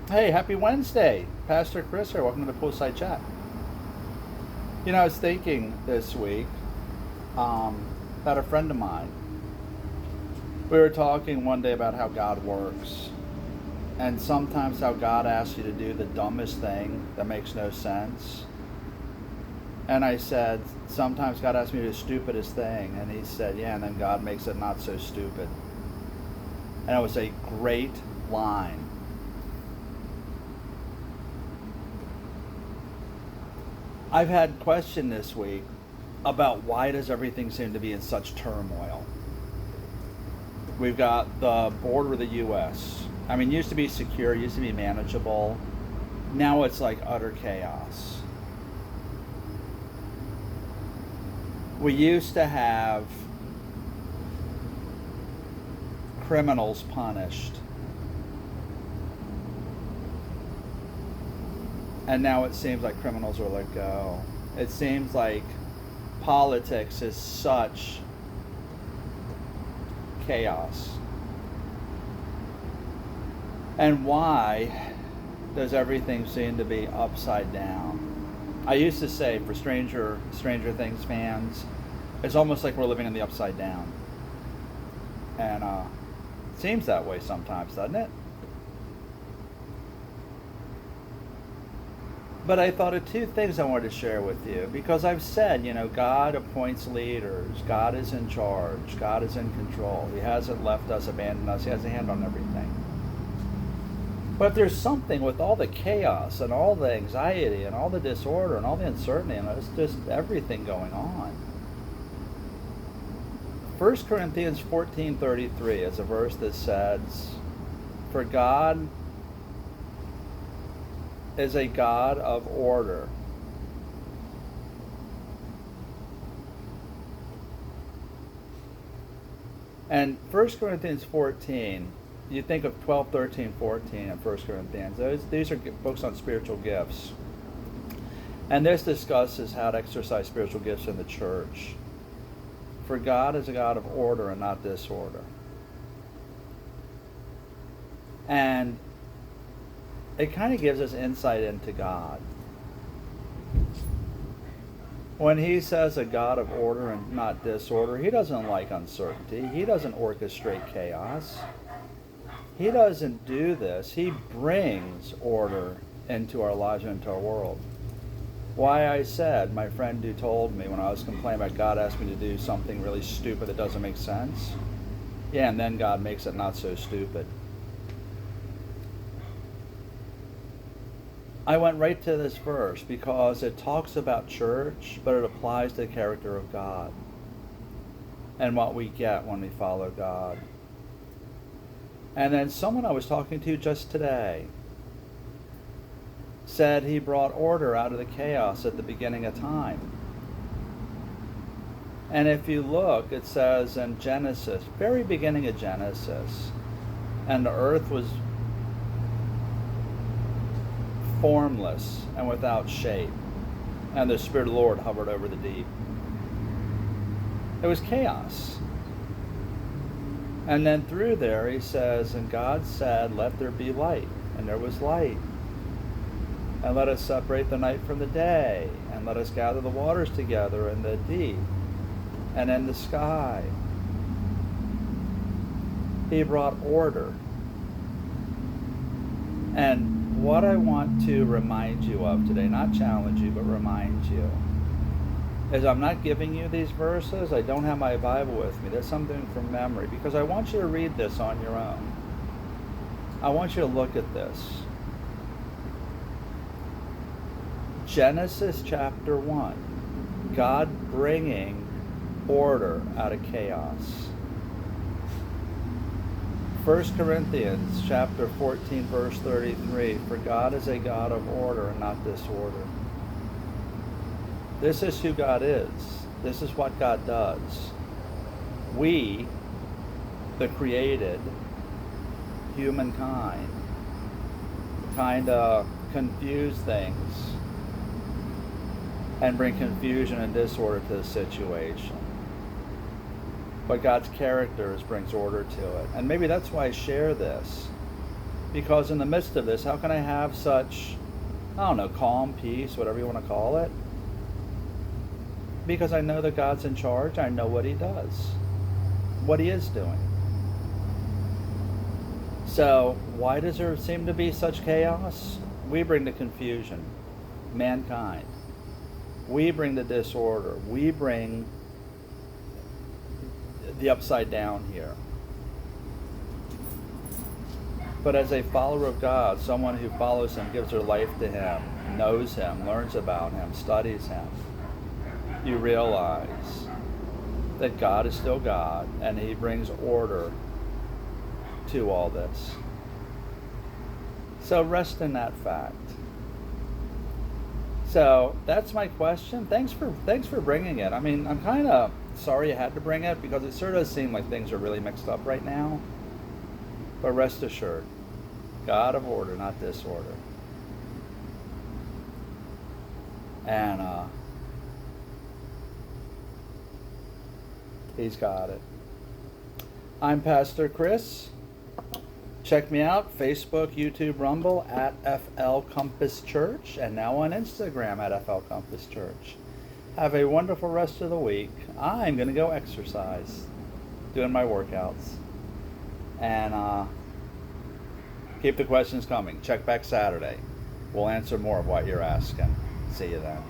Hey, happy Wednesday. Pastor Chris here. Welcome to the Poolside Chat. I was thinking this week about a friend of mine. We were talking one day about how God works, and sometimes how God asks you to do the dumbest thing that makes no sense. And I said, sometimes God asks me to do the stupidest thing. And he said, yeah, and then God makes it not so stupid. And it was a great line. I've had question this week about why does everything seem to be in such turmoil. We've got the border of the U.S. I mean, used to be secure, used to be manageable. Now it's like utter chaos. We used to have criminals punished. And now it seems like criminals are let go. It seems like politics is such chaos. And why does everything seem to be upside down? I used to say, for Stranger Things fans, it's almost like we're living in the upside down. And it seems that way sometimes, doesn't it? But I thought of two things I wanted to share with you, because I've said, God appoints leaders, God is in charge, God is in control. He hasn't left us, abandoned us, He has a hand on everything. But there's something with all the chaos and all the anxiety and all the disorder and all the uncertainty, and it's just everything going on. 1 Corinthians 14:33 is a verse that says, "For God is a God of order." And 1 Corinthians 14, you think of 12, 13, 14 in 1 Corinthians. These are books on spiritual gifts. And this discusses how to exercise spiritual gifts in the church. For God is a God of order and not disorder. And it kind of gives us insight into God. When He says a God of order and not disorder, He doesn't like uncertainty. He doesn't orchestrate chaos. He doesn't do this. He brings order into our lives and into our world. Why I said, my friend who told me when I was complaining about God asked me to do something really stupid that doesn't make sense. Yeah, and then God makes it not so stupid. I went right to this verse because it talks about church, but it applies to the character of God and what we get when we follow God. And then someone I was talking to just today said He brought order out of the chaos at the beginning of time. And if you look, it says in Genesis, very beginning of Genesis, and the earth was formless and without shape, and the Spirit of the Lord hovered over the deep. It was chaos. And then through there He says, and God said, let there be light. And there was light. And let us separate the night from the day. And let us gather the waters together in the deep and in the sky. He brought order. And what I want to remind you of today, not challenge you, but remind you, is I'm not giving you these verses. I don't have my Bible with me. There's something from memory, because I want you to read this on your own. I want you to look at this. Genesis chapter 1. God bringing order out of chaos. 1 Corinthians chapter 14, verse 33. For God is a God of order and not disorder. This is who God is. This is what God does. We, the created humankind, kind of confuse things and bring confusion and disorder to the situation. But God's character brings order to it. And maybe that's why I share this. Because in the midst of this, how can I have such, I don't know, calm, peace, whatever you want to call it? Because I know that God's in charge. I know what He does, what He is doing. So, why does there seem to be such chaos? We bring the confusion, mankind. We bring the disorder. We bring the upside down here. But as a follower of God, someone who follows Him, gives their life to Him, knows Him, learns about Him, studies Him, you realize that God is still God, and He brings order to all this. So rest in that fact. So that's my question. Thanks for bringing it. I mean, I'm kind of sorry I had to bring it because it sure does seem like things are really mixed up right now. But rest assured, God of order, not disorder. And He's got it. I'm Pastor Chris. Check me out, Facebook, YouTube, Rumble, at FL Compass Church, and now on Instagram at FL Compass Church. Have a wonderful rest of the week. I'm going to go exercise, doing my workouts. And keep the questions coming. Check back Saturday. We'll answer more of what you're asking. See you then.